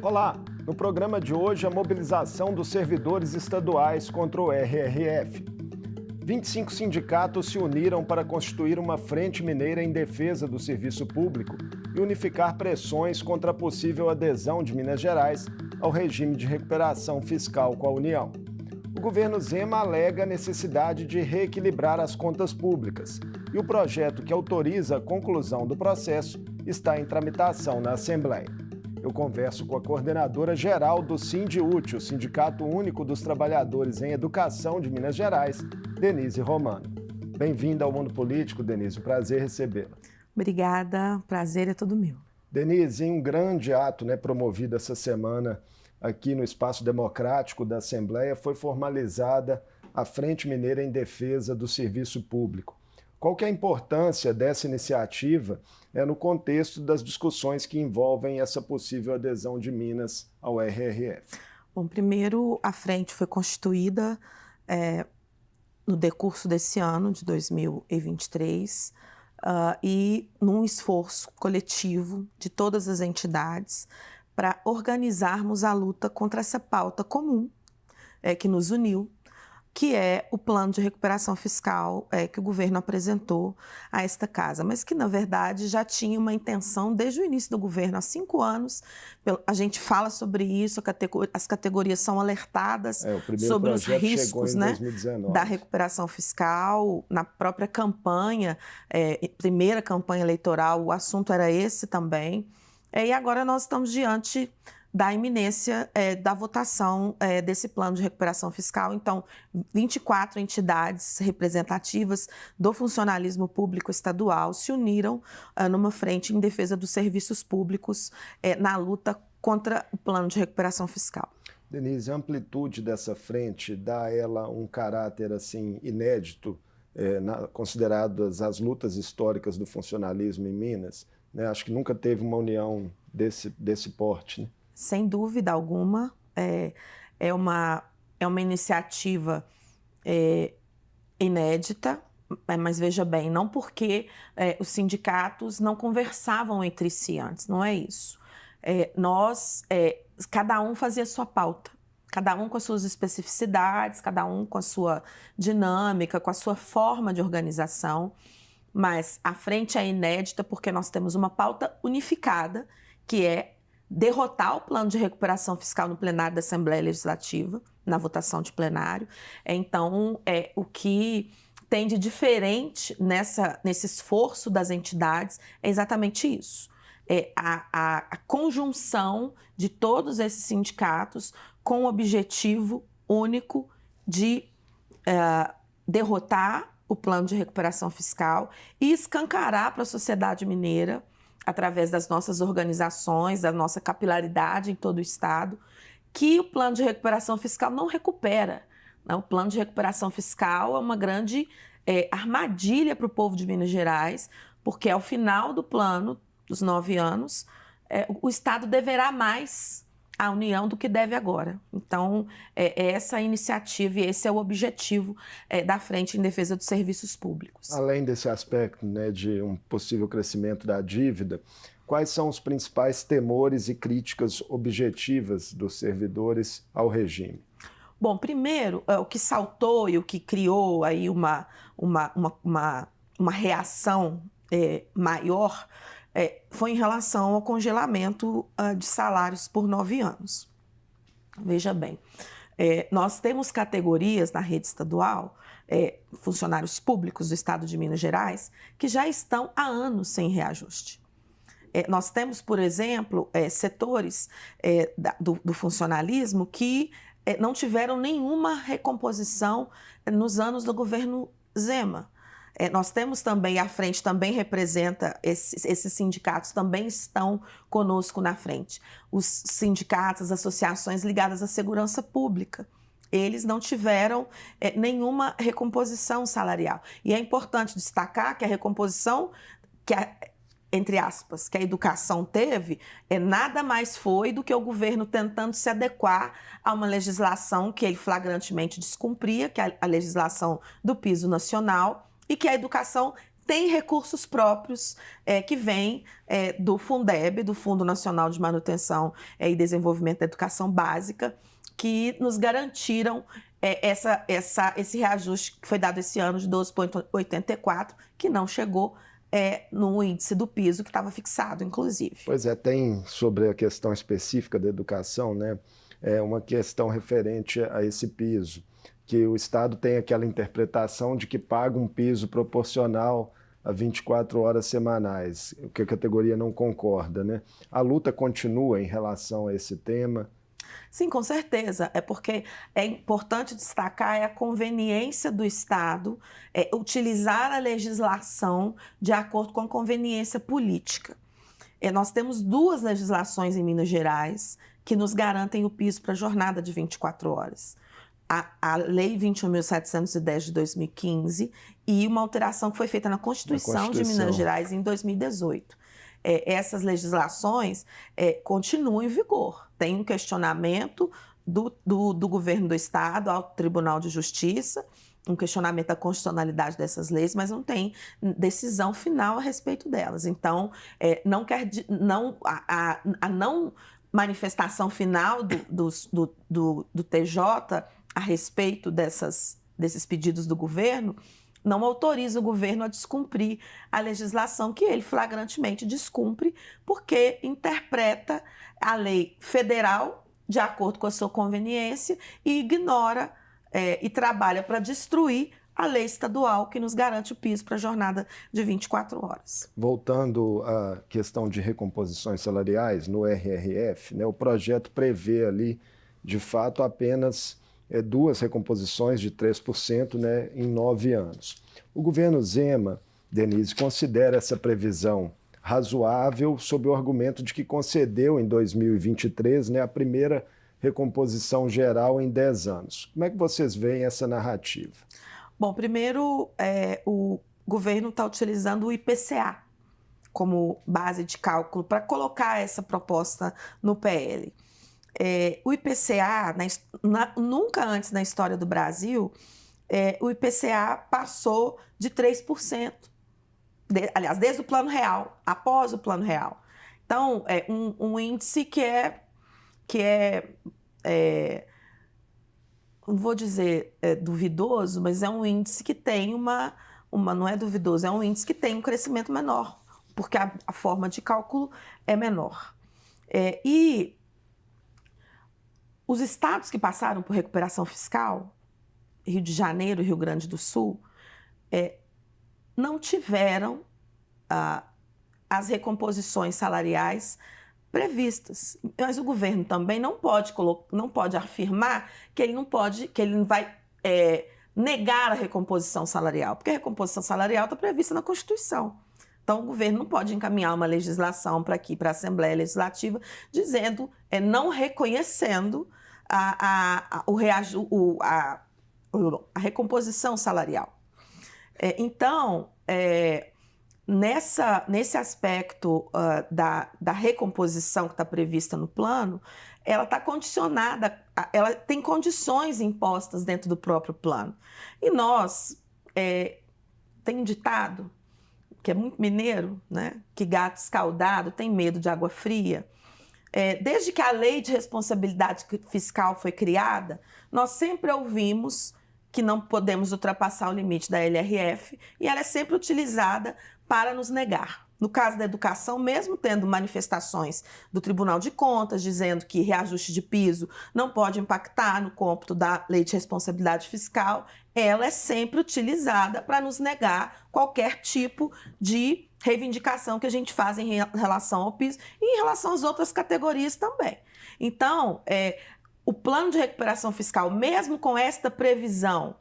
Olá! No programa de hoje, a mobilização dos servidores estaduais contra o RRF. 25 sindicatos se uniram para constituir uma frente mineira em defesa do serviço público e unificar pressões contra a possível adesão de Minas Gerais ao regime de recuperação fiscal com a União. O governo Zema alega a necessidade de reequilibrar as contas públicas e o projeto que autoriza a conclusão do processo está em tramitação na Assembleia. Eu converso com a coordenadora geral do Sindiútil, o Sindicato Único dos Trabalhadores em Educação de Minas Gerais, Denise Romano. Bem-vinda ao Mundo Político, Denise, prazer recebê-la. Obrigada, prazer é todo meu. Denise, em um grande ato promovido essa semana aqui no Espaço Democrático da Assembleia, foi formalizada a Frente Mineira em Defesa do Serviço Público. Qual que é a importância dessa iniciativa no contexto das discussões que envolvem essa possível adesão de Minas ao RRF? Bom, primeiro, a frente foi constituída no decurso desse ano, de 2023, e num esforço coletivo de todas as entidades para organizarmos a luta contra essa pauta comum que nos uniu, que é o plano de recuperação fiscal que o governo apresentou a esta casa, mas que, na verdade, já tinha uma intenção desde o início do governo, há 5 anos. A gente fala sobre isso, as categorias são alertadas sobre os riscos da recuperação fiscal. Na própria campanha, primeira campanha eleitoral, o assunto era esse também. E agora nós estamos diante da iminência da votação desse plano de recuperação fiscal. Então, 24 entidades representativas do funcionalismo público estadual se uniram numa frente em defesa dos serviços públicos na luta contra o plano de recuperação fiscal. Denise, a amplitude dessa frente dá a ela um caráter assim inédito, consideradas as lutas históricas do funcionalismo em Minas, né? Acho que nunca teve uma união desse porte, né? Sem dúvida alguma, é uma iniciativa inédita, mas veja bem, não porque os sindicatos não conversavam entre si antes, não é isso. Cada um fazia sua pauta, cada um com as suas especificidades, cada um com a sua dinâmica, com a sua forma de organização, mas a frente é inédita porque nós temos uma pauta unificada, que é derrotar o plano de recuperação fiscal no plenário da Assembleia Legislativa, na votação de plenário. Então, o que tem de diferente nesse esforço das entidades é exatamente isso. A conjunção de todos esses sindicatos com o objetivo único de derrotar o plano de recuperação fiscal e escancarar para a sociedade mineira, através das nossas organizações, da nossa capilaridade em todo o Estado, que o plano de recuperação fiscal não recupera. O plano de recuperação fiscal é uma grande armadilha para o povo de Minas Gerais, porque ao final do plano, dos 9 anos, o Estado deverá mais à União do que deve agora. Então, essa iniciativa e esse é o objetivo da Frente em Defesa dos Serviços Públicos. Além desse aspecto, de um possível crescimento da dívida, quais são os principais temores e críticas objetivas dos servidores ao regime? Bom, primeiro, o que saltou e o que criou aí uma reação maior foi em relação ao congelamento de salários por 9 anos. Veja bem, nós temos categorias na rede estadual, funcionários públicos do Estado de Minas Gerais, que já estão há anos sem reajuste. Nós temos, por exemplo, setores do funcionalismo que não tiveram nenhuma recomposição nos anos do governo Zema. Nós temos também, a frente também representa, esses sindicatos também estão conosco na frente. Os sindicatos, as associações ligadas à segurança pública, eles não tiveram nenhuma recomposição salarial. E é importante destacar que a recomposição, entre aspas, que a educação teve, nada mais foi do que o governo tentando se adequar a uma legislação que ele flagrantemente descumpria, que é a legislação do piso nacional, e que a educação tem recursos próprios que vêm do Fundeb, do Fundo Nacional de Manutenção e Desenvolvimento da Educação Básica, que nos garantiram esse reajuste que foi dado esse ano de 12,84, que não chegou no índice do piso, que estava fixado, inclusive. Pois é, tem sobre a questão específica da educação, né? Uma questão referente a esse piso, que o Estado tem aquela interpretação de que paga um piso proporcional a 24 horas semanais, o que a categoria não concorda, né? A luta continua em relação a esse tema? Sim, com certeza. É porque é importante destacar a conveniência do Estado utilizar a legislação de acordo com a conveniência política. Nós temos 2 legislações em Minas Gerais que nos garantem o piso para a jornada de 24 horas. A Lei 21.710 de 2015 e uma alteração que foi feita na Constituição de Minas Gerais em 2018. Essas legislações continuam em vigor. Tem um questionamento do governo do Estado ao Tribunal de Justiça, um questionamento da constitucionalidade dessas leis, mas não tem decisão final a respeito delas. Então, a não manifestação final do TJ a respeito desses pedidos do governo não autoriza o governo a descumprir a legislação que ele flagrantemente descumpre, porque interpreta a lei federal de acordo com a sua conveniência e ignora e trabalha para destruir a lei estadual que nos garante o piso para a jornada de 24 horas. Voltando à questão de recomposições salariais no RRF, né, o projeto prevê ali, de fato, apenas 2 recomposições de 3%, né, em 9 anos. O governo Zema, Denise, considera essa previsão razoável sob o argumento de que concedeu em 2023, né, a primeira recomposição geral em 10 anos. Como é que vocês veem essa narrativa? Bom, primeiro, o governo está utilizando o IPCA como base de cálculo para colocar essa proposta no PL. O IPCA, nunca antes na história do Brasil, o IPCA passou de 3%. Aliás, desde o Plano Real, após o Plano Real. Então, é um índice que não vou dizer duvidoso, mas é um índice que tem não é duvidoso, é um índice que tem um crescimento menor, porque a forma de cálculo é menor. E os estados que passaram por recuperação fiscal, Rio de Janeiro e Rio Grande do Sul, não tiveram as recomposições salariais previstas. Mas o governo também não pode afirmar que ele não vai negar a recomposição salarial, porque a recomposição salarial está prevista na Constituição. Então, o governo não pode encaminhar uma legislação para a Assembleia Legislativa dizendo, não reconhecendo a recomposição salarial. Então, nesse aspecto da recomposição que está prevista no plano, ela está condicionada, ela tem condições impostas dentro do próprio plano. E tem um ditado, que é muito mineiro, né? Que gato escaldado tem medo de água fria. Desde que a lei de responsabilidade fiscal foi criada, nós sempre ouvimos que não podemos ultrapassar o limite da LRF e ela é sempre utilizada para nos negar. No caso da educação, mesmo tendo manifestações do Tribunal de Contas dizendo que reajuste de piso não pode impactar no cômputo da lei de responsabilidade fiscal, ela é sempre utilizada para nos negar qualquer tipo de reivindicação que a gente faz em relação ao piso e em relação às outras categorias também. Então, o plano de recuperação fiscal, mesmo com esta previsão,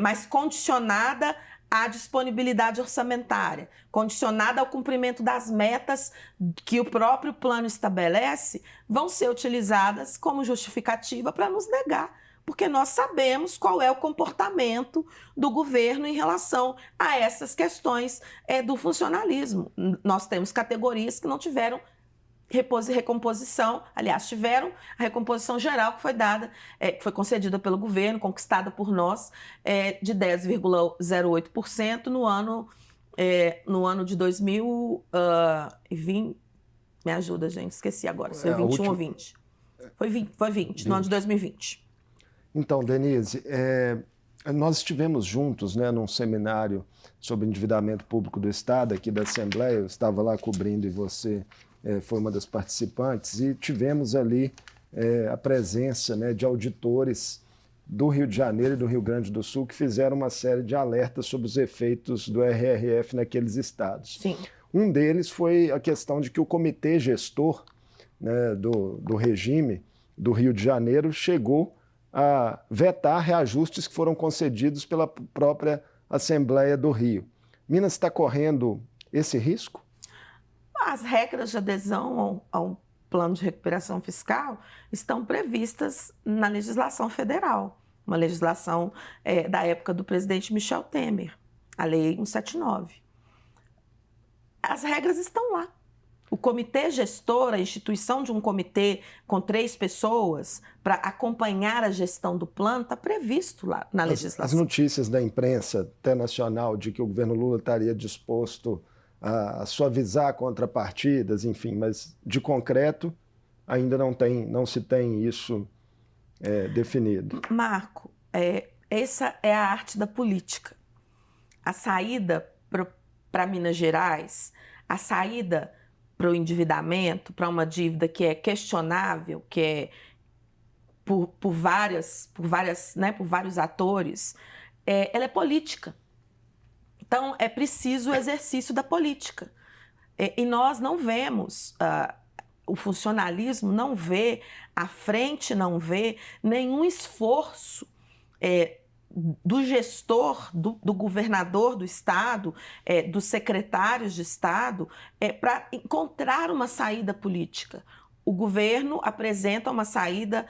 mas condicionada à disponibilidade orçamentária, condicionada ao cumprimento das metas que o próprio plano estabelece, vão ser utilizadas como justificativa para nos negar, porque nós sabemos qual é o comportamento do governo em relação a essas questões do funcionalismo. Nós temos categorias que não tiveram recomposição, aliás, tiveram a recomposição geral que foi dada, que foi concedida pelo governo, conquistada por nós, de 10,08% no ano no ano de 2020, me ajuda, gente, esqueci agora, se foi 21 ou 20. Foi 20, no ano de 2020. Então, Denise, nós estivemos juntos, né, num seminário sobre endividamento público do Estado, aqui da Assembleia, eu estava lá cobrindo e você foi uma das participantes, e tivemos ali a presença, né, de auditores do Rio de Janeiro e do Rio Grande do Sul que fizeram uma série de alertas sobre os efeitos do RRF naqueles estados. Sim. Um deles foi a questão de que o comitê gestor, né, do regime do Rio de Janeiro chegou a vetar reajustes que foram concedidos pela própria Assembleia do Rio. Minas está correndo esse risco? As regras de adesão ao plano de recuperação fiscal estão previstas na legislação federal, uma legislação da época do presidente Michel Temer, a Lei 179. As regras estão lá. O comitê gestor, a instituição de um comitê com 3 pessoas para acompanhar a gestão do plano, está previsto lá na legislação. As notícias da imprensa até nacional de que o governo Lula estaria disposto a suavizar contrapartidas, enfim, mas de concreto ainda não se tem isso definido. Marco, essa é a arte da política. A saída para Minas Gerais, a saída para o endividamento, para uma dívida que é questionável, que é por vários atores, ela é política. Então, é preciso o exercício da política. E nós não vemos, o funcionalismo não vê, a frente não vê nenhum esforço do gestor, do governador do Estado, dos secretários de Estado, para encontrar uma saída política. O governo apresenta uma saída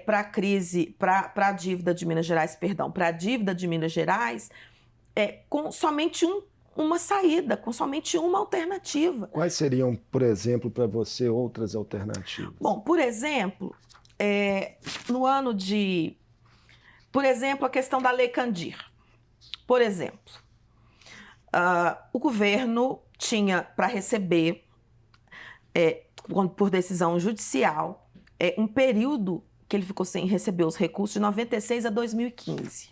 para a crise, para a dívida de Minas Gerais, para a dívida de Minas Gerais, com somente uma saída, com somente uma alternativa. Quais seriam, por exemplo, para você, outras alternativas? Bom, por exemplo, no ano de... Por exemplo, a questão da Lei Candir. Por exemplo, o governo tinha para receber, por decisão judicial, um período que ele ficou sem receber os recursos de 96 a 2015.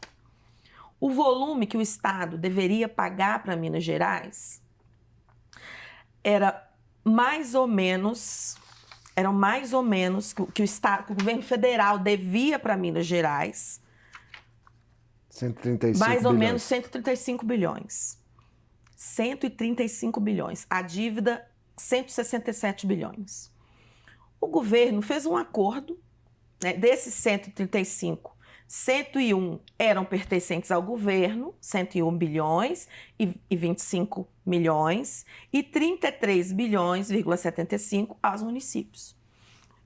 O volume que o Estado deveria pagar para Minas Gerais eram mais ou menos que o governo federal devia para Minas Gerais, 135 mais ou bilhões. menos 135 bilhões. 135 bilhões. A dívida, 167 bilhões. O governo fez um acordo, né, desses 135, 101 eram pertencentes ao governo, 101 bilhões e 25 milhões, e 33 bilhões,75 aos municípios.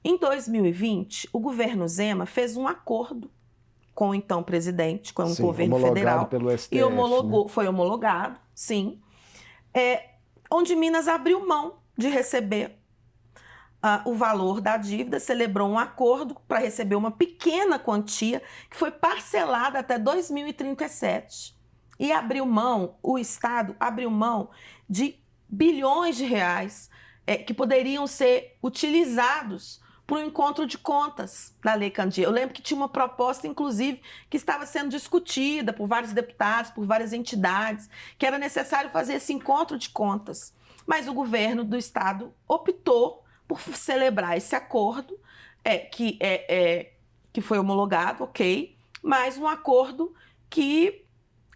Em 2020, o governo Zema fez um acordo com o então presidente, com o governo federal, pelo STF, e foi homologado, sim, onde Minas abriu mão de receber o valor da dívida, celebrou um acordo para receber uma pequena quantia que foi parcelada até 2037. E o Estado abriu mão de bilhões de reais que poderiam ser utilizados para o encontro de contas da Lei Candir. Eu lembro que tinha uma proposta, inclusive, que estava sendo discutida por vários deputados, por várias entidades, que era necessário fazer esse encontro de contas. Mas o governo do Estado optou por celebrar esse acordo, que foi homologado, ok, mas um acordo que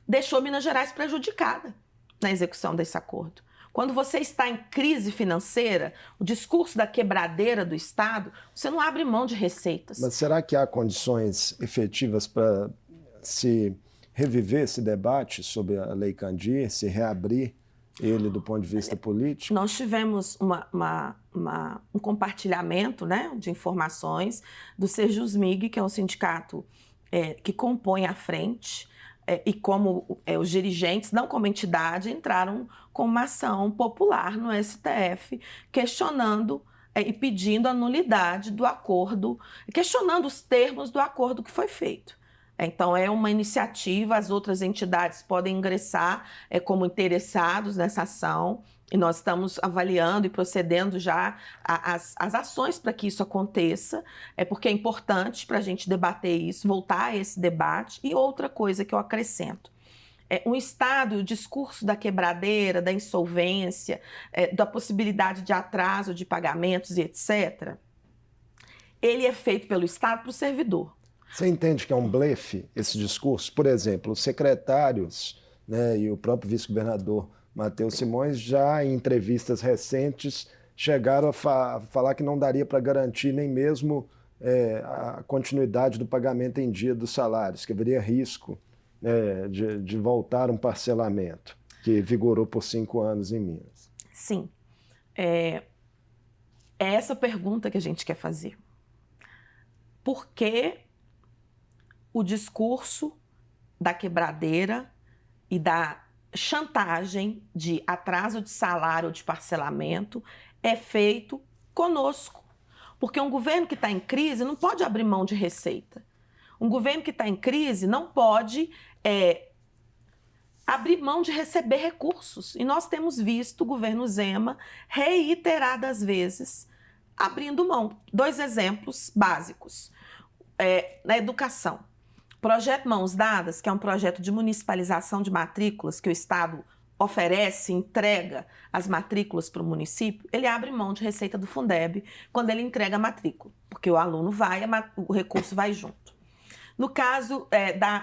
deixou Minas Gerais prejudicada na execução desse acordo. Quando você está em crise financeira, o discurso da quebradeira do Estado, você não abre mão de receitas. Mas será que há condições efetivas para se reviver esse debate sobre a Lei Candir, se reabrir ele do ponto de vista político? Nós tivemos um compartilhamento, né, de informações do Sejusmig, que é um sindicato que compõe a frente, e como os dirigentes, não como entidade, entraram com uma ação popular no STF, questionando e pedindo a nulidade do acordo, questionando os termos do acordo que foi feito. Então, é uma iniciativa, as outras entidades podem ingressar como interessados nessa ação, e nós estamos avaliando e procedendo já as ações para que isso aconteça, porque é importante para a gente debater isso, voltar a esse debate. E outra coisa que eu acrescento, o Estado, o discurso da quebradeira, da insolvência, da possibilidade de atraso de pagamentos e etc., ele é feito pelo Estado para o servidor. Você entende que é um blefe esse discurso? Por exemplo, os secretários, né, e o próprio vice-governador Matheus Simões, já em entrevistas recentes, chegaram a falar que não daria para garantir nem mesmo a continuidade do pagamento em dia dos salários, que haveria risco de voltar um parcelamento, que vigorou por 5 anos em Minas. Sim. É essa pergunta que a gente quer fazer. Por que o discurso da quebradeira e da chantagem de atraso de salário ou de parcelamento é feito conosco? Porque um governo que está em crise não pode abrir mão de receita. Um governo que está em crise não pode abrir mão de receber recursos. E nós temos visto o governo Zema reiteradas vezes abrindo mão. 2 exemplos básicos. Na educação. Projeto Mãos Dadas, que é um projeto de municipalização de matrículas que o Estado oferece, entrega as matrículas para o município, ele abre mão de receita do Fundeb quando ele entrega a matrícula, porque o aluno vai, o recurso vai junto. No caso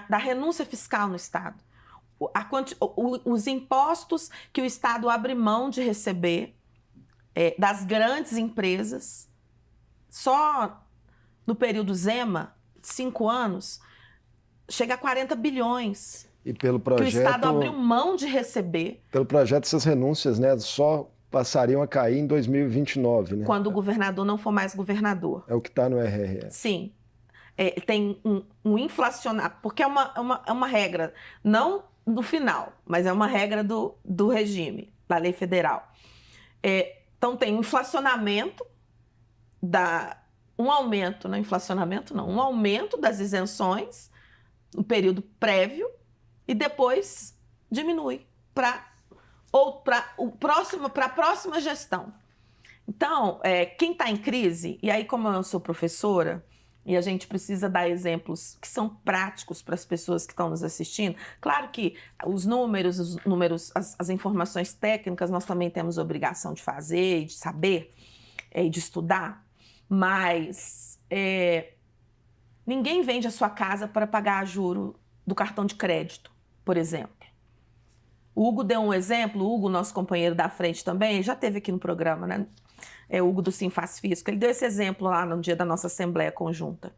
da renúncia fiscal no Estado, os impostos que o Estado abre mão de receber das grandes empresas, só no período Zema, 5 anos, chega a 40 bilhões. E pelo projeto, que o Estado abriu mão de receber. Pelo projeto, essas renúncias, né, só passariam a cair em 2029, né? Quando o governador não for mais governador. É o que está no RRF. Sim. Tem um inflacionário, porque é uma regra, não do final, mas é uma regra do regime, da lei federal. Então tem um inflacionamento, um aumento, não inflacionamento não, um aumento das isenções no período prévio e depois diminui para a próxima gestão. Então, quem está em crise, e aí como eu sou professora, e a gente precisa dar exemplos que são práticos para as pessoas que estão nos assistindo, claro que os números, as informações técnicas, nós também temos obrigação de fazer e de saber e de estudar, mas ninguém vende a sua casa para pagar a juro do cartão de crédito, por exemplo. O Hugo deu um exemplo, o Hugo, nosso companheiro da frente também, já esteve aqui no programa, né? O Hugo do Simfaz Fisco, ele deu esse exemplo lá no dia da nossa assembleia conjunta.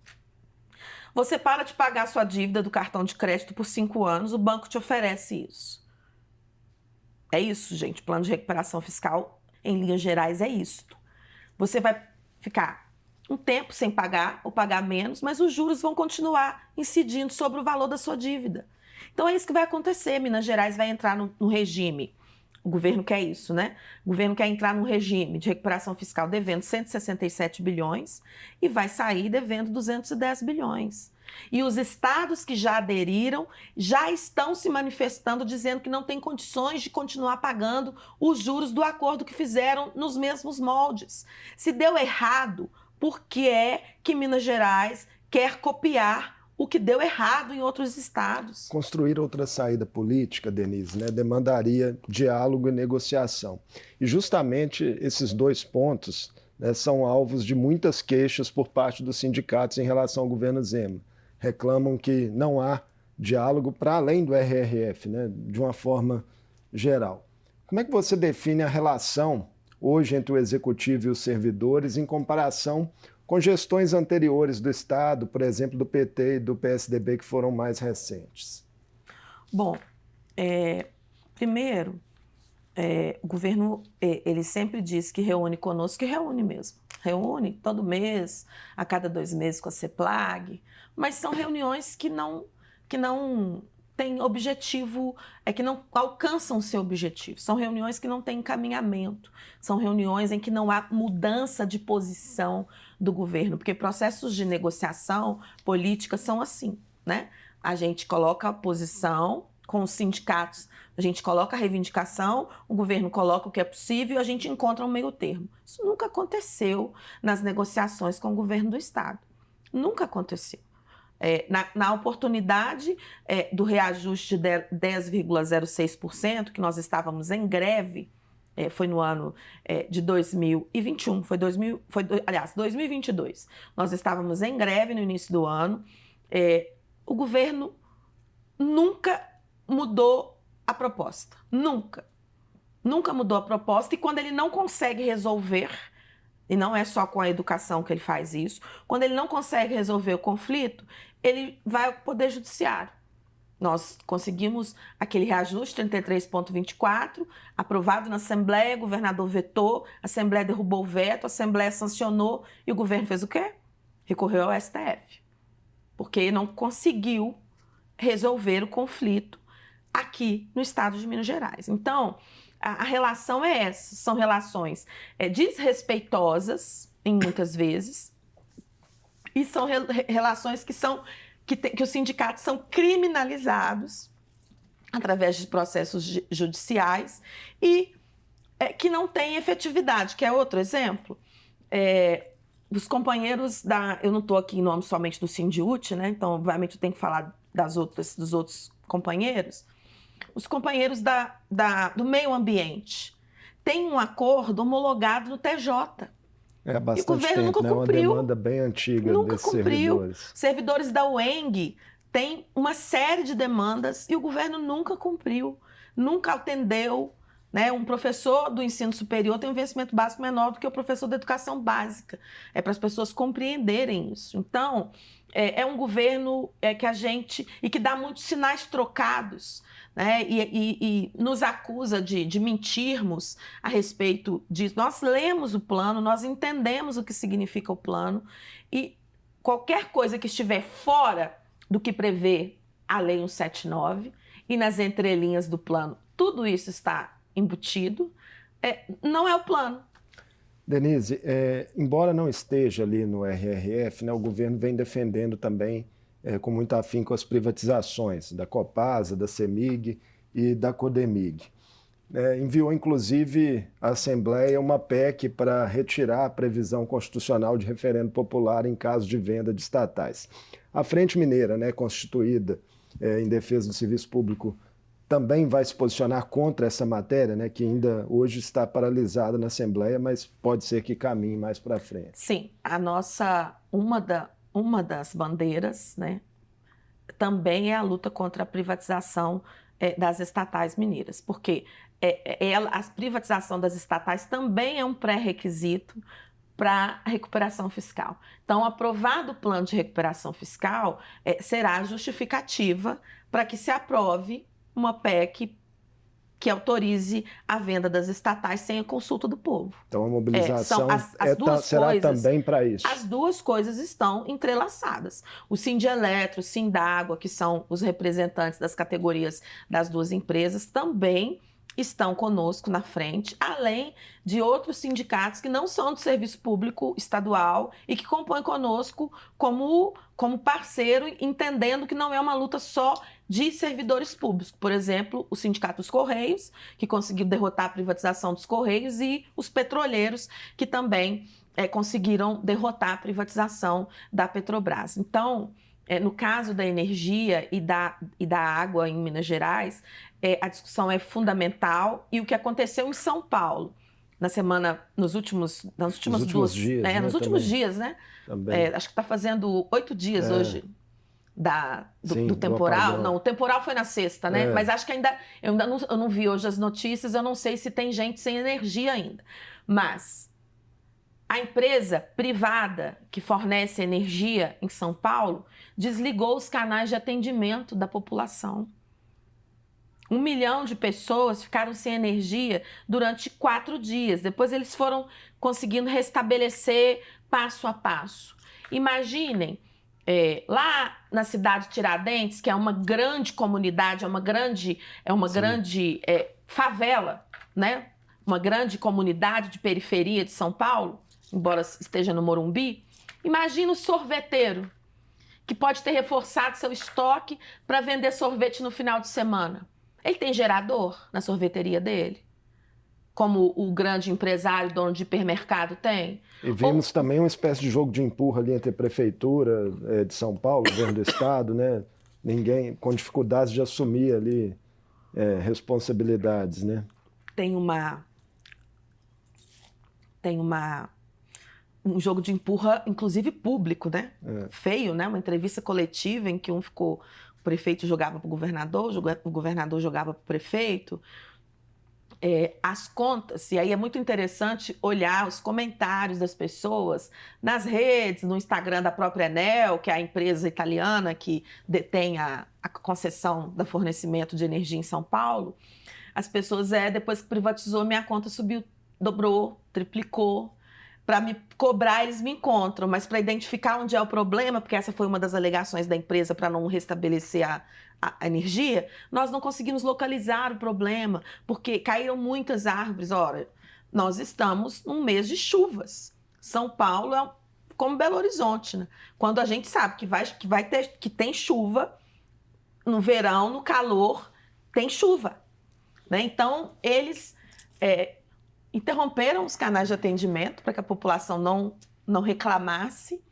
Você para de pagar a sua dívida do cartão de crédito por 5 anos, o banco te oferece isso. É isso, gente, plano de recuperação fiscal, em linhas gerais, é isto. Você vai ficar um tempo sem pagar ou pagar menos, mas os juros vão continuar incidindo sobre o valor da sua dívida. Então é isso que vai acontecer. Minas Gerais vai entrar no regime. O governo quer isso, né? O governo quer entrar num regime de recuperação fiscal devendo 167 bilhões e vai sair devendo 210 bilhões. E os estados que já aderiram já estão se manifestando dizendo que não tem condições de continuar pagando os juros do acordo que fizeram nos mesmos moldes. Se deu errado, por que é que Minas Gerais quer copiar o que deu errado em outros estados? Construir outra saída política, Denise, né, demandaria diálogo e negociação. E justamente esses 2 pontos, né, são alvos de muitas queixas por parte dos sindicatos em relação ao governo Zema. Reclamam que não há diálogo para além do RRF, né, de uma forma geral. Como é que você define a relação hoje entre o executivo e os servidores em comparação com gestões anteriores do Estado, por exemplo, do PT e do PSDB, que foram mais recentes? Bom, primeiro, o governo ele sempre diz que reúne conosco, e reúne mesmo. Reúne todo mês, a cada 2 meses com a CEPLAG, mas são reuniões que não têm objetivo, que não alcançam o seu objetivo. São reuniões que não têm encaminhamento, são reuniões em que não há mudança de posição do governo, porque processos de negociação política são assim, né? A gente coloca a posição com os sindicatos, a gente coloca a reivindicação, o governo coloca o que é possível e a gente encontra um meio termo. Isso nunca aconteceu nas negociações com o governo do Estado. Nunca aconteceu. Na oportunidade do reajuste de 10,06%, que nós estávamos em greve, foi no ano de 2021, aliás, 2022. Nós estávamos em greve no início do ano. O governo nunca mudou a proposta. Nunca. Nunca mudou a proposta. E quando ele não consegue resolver, e não é só com a educação que ele faz isso, quando ele não consegue resolver o conflito, ele vai ao Poder Judiciário. Nós conseguimos aquele reajuste 33,24, aprovado na Assembleia, o governador vetou, a Assembleia derrubou o veto, a Assembleia sancionou e o governo fez o quê? Recorreu ao STF, porque não conseguiu resolver o conflito aqui no estado de Minas Gerais. Então, a relação é essa, são relações desrespeitosas, em muitas vezes, e são relações que os sindicatos são criminalizados através de processos judiciais e que não têm efetividade, que é outro exemplo. Os companheiros eu não estou aqui em nome somente do Sindiúti, né? Então, obviamente, eu tenho que falar dos outros companheiros. Os companheiros do meio ambiente têm um acordo homologado no TJ. Há bastante tempo, nunca cumpriu. Uma demanda bem antiga desses servidores. Servidores da UENG têm uma série de demandas e o governo nunca cumpriu, nunca atendeu. Né? Um professor do ensino superior tem um vencimento básico menor do que o professor da educação básica. É para as pessoas compreenderem isso. Então, é um governo que dá muitos sinais trocados, né? E nos acusa de mentirmos a respeito disso. Nós lemos o plano, nós entendemos o que significa o plano e qualquer coisa que estiver fora do que prevê a Lei 179 e nas entrelinhas do plano, tudo isso está embutido, não é o plano. Denise, embora não esteja ali no RRF, né, o governo vem defendendo também com muito afinco as privatizações da Copasa, da CEMIG e da Codemig. Enviou, inclusive, à Assembleia uma PEC para retirar a previsão constitucional de referendo popular em caso de venda de estatais. A Frente Mineira, né, constituída em defesa do serviço público, também vai se posicionar contra essa matéria, né, que ainda hoje está paralisada na Assembleia, mas pode ser que caminhe mais para frente. Sim, uma das bandeiras, né, também é a luta contra a privatização das estatais mineiras, porque a privatização das estatais também é um pré-requisito para a recuperação fiscal. Então, aprovado o plano de recuperação fiscal, será justificativa para que se aprove uma PEC que autorize a venda das estatais sem a consulta do povo. Então a mobilização será também para isso. As duas coisas estão entrelaçadas. O Sindeletro, o Sindágua, que são os representantes das categorias das duas empresas, também estão conosco na frente, além de outros sindicatos que não são do serviço público estadual e que compõem conosco como parceiro, entendendo que não é uma luta só de servidores públicos. Por exemplo, o Sindicato dos Correios, que conseguiu derrotar a privatização dos Correios, e os petroleiros, que também conseguiram derrotar a privatização da Petrobras. Então, no caso da energia e da água em Minas Gerais, a discussão é fundamental, e o que aconteceu em São Paulo nos últimos dias, né? Acho que está fazendo 8 dias hoje do temporal. Não, o temporal foi na sexta, né? Mas acho que eu não vi hoje as notícias, eu não sei se tem gente sem energia ainda. Mas a empresa privada que fornece energia em São Paulo desligou os canais de atendimento da população. 1 milhão de pessoas ficaram sem energia durante 4 dias. Depois eles foram conseguindo restabelecer passo a passo. Imaginem, lá na cidade de Tiradentes, que é uma grande comunidade, é uma grande favela, né? Uma grande comunidade de periferia de São Paulo, embora esteja no Morumbi. Imagina o sorveteiro que pode ter reforçado seu estoque para vender sorvete no final de semana? Ele tem gerador na sorveteria dele? Como o grande empresário, dono de hipermercado tem? E vimos também uma espécie de jogo de empurra ali entre a prefeitura de São Paulo, o governo do estado, né? Ninguém com dificuldades de assumir ali responsabilidades, né? Tem um jogo de empurra, inclusive público, né? Feio, né? Uma entrevista coletiva em que o prefeito jogava para o governador jogava para o prefeito. As contas, e aí é muito interessante olhar os comentários das pessoas nas redes, no Instagram da própria Enel, que é a empresa italiana que detém a concessão do fornecimento de energia em São Paulo. As pessoas, depois que privatizou, minha conta subiu, dobrou, triplicou. Para me cobrar, eles me encontram, mas para identificar onde é o problema, porque essa foi uma das alegações da empresa para não restabelecer a energia, nós não conseguimos localizar o problema, porque caíram muitas árvores. Ora, nós estamos num mês de chuvas. São Paulo é como Belo Horizonte, né? Quando a gente sabe que tem chuva, no verão, no calor, tem chuva, né? Então, eles interromperam os canais de atendimento para que a população não reclamasse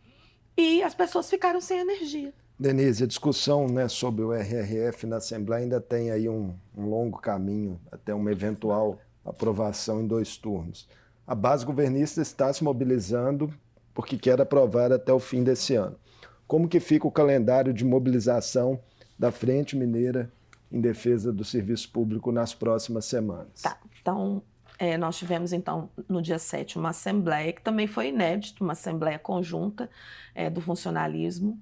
e as pessoas ficaram sem energia. Denise, a discussão, né, sobre o RRF na Assembleia ainda tem aí um longo caminho até uma eventual aprovação em 2 turnos. A base governista está se mobilizando porque quer aprovar até o fim desse ano. Como que fica o calendário de mobilização da Frente Mineira em defesa do serviço público nas próximas semanas? Tá, então nós tivemos então no dia 7 uma assembleia que também foi inédita, uma assembleia conjunta do funcionalismo,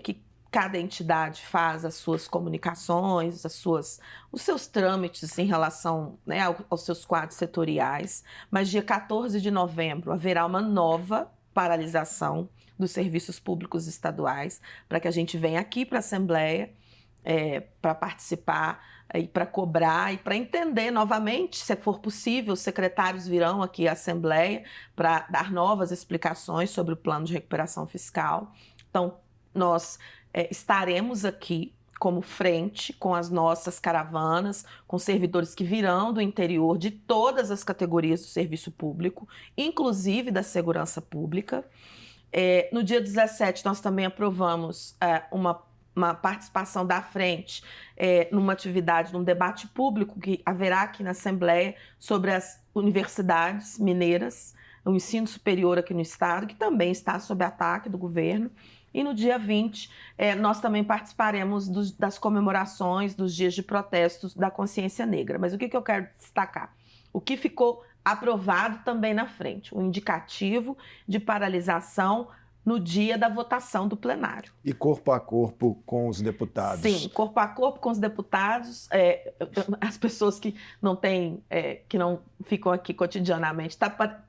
que cada entidade faz as suas comunicações, os seus trâmites em relação, né, aos seus quadros setoriais, mas dia 14 de novembro haverá uma nova paralisação dos serviços públicos estaduais para que a gente venha aqui para a Assembleia para participar e para cobrar e para entender novamente, se for possível, os secretários virão aqui à Assembleia para dar novas explicações sobre o plano de recuperação fiscal. Então, nós estaremos aqui como frente com as nossas caravanas, com servidores que virão do interior de todas as categorias do serviço público, inclusive da segurança pública. No dia 17, nós também aprovamos uma participação da frente numa atividade, num debate público que haverá aqui na Assembleia sobre as universidades mineiras, o ensino superior aqui no estado, que também está sob ataque do governo. E no dia 20, nós também participaremos das comemorações dos dias de protestos da consciência negra. Mas o que eu quero destacar? O que ficou aprovado também na frente, o indicativo de paralisação no dia da votação do plenário. E corpo a corpo com os deputados? Sim, corpo a corpo com os deputados. As pessoas que não ficam aqui cotidianamente,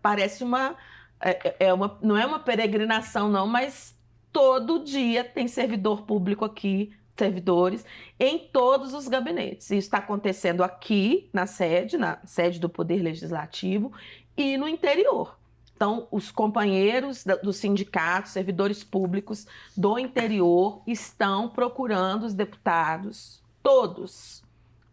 parece não é uma peregrinação não, mas todo dia tem servidor público aqui, servidores, em todos os gabinetes. Isso está acontecendo aqui na sede do Poder Legislativo e no interior. Então, os companheiros dos sindicatos, servidores públicos do interior estão procurando os deputados, todos,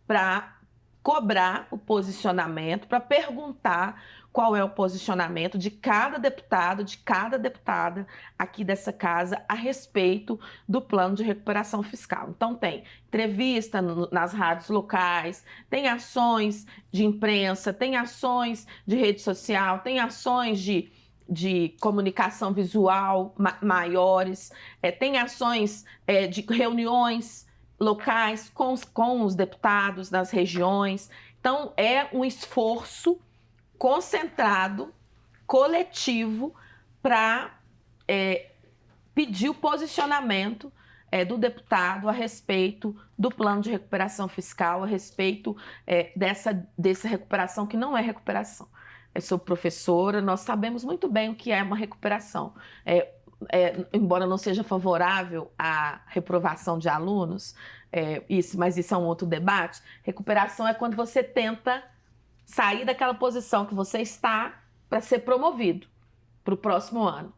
para cobrar o posicionamento, para perguntar qual é o posicionamento de cada deputado, de cada deputada aqui dessa casa a respeito do plano de recuperação fiscal. Então tem entrevista nas rádios locais, tem ações de imprensa, tem ações de rede social, tem ações de comunicação visual maiores, tem ações de reuniões locais com os deputados nas regiões. Então é um esforço concentrado, coletivo, para pedir o posicionamento do deputado a respeito do plano de recuperação fiscal, a respeito dessa recuperação que não é recuperação. Eu sou professora, nós sabemos muito bem o que é uma recuperação. Embora não seja favorável à reprovação de alunos, mas isso é um outro debate, recuperação é quando você tenta sair daquela posição que você está para ser promovido para o próximo ano.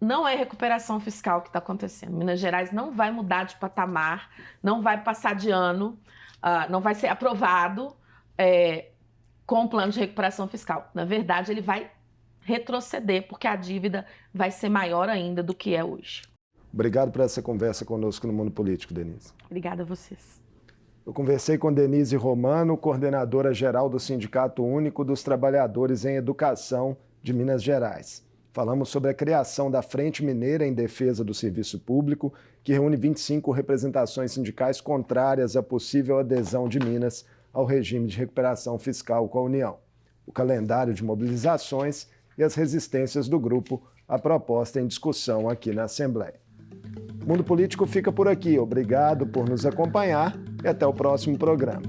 não é recuperação fiscal que está acontecendo. Minas Gerais não vai mudar de patamar, não vai passar de ano, não vai ser aprovado com o plano de recuperação fiscal. Na verdade, ele vai retroceder, porque a dívida vai ser maior ainda do que é hoje. Obrigado por essa conversa conosco no Mundo Político, Denise. Obrigada a vocês. Eu conversei com Denise Romano, coordenadora geral do Sindicato Único dos Trabalhadores em Educação de Minas Gerais. Falamos sobre a criação da Frente Mineira em Defesa do Serviço Público, que reúne 25 representações sindicais contrárias à possível adesão de Minas ao regime de recuperação fiscal com a União, o calendário de mobilizações e as resistências do grupo à proposta em discussão aqui na Assembleia. O Mundo Político fica por aqui. Obrigado por nos acompanhar e até o próximo programa.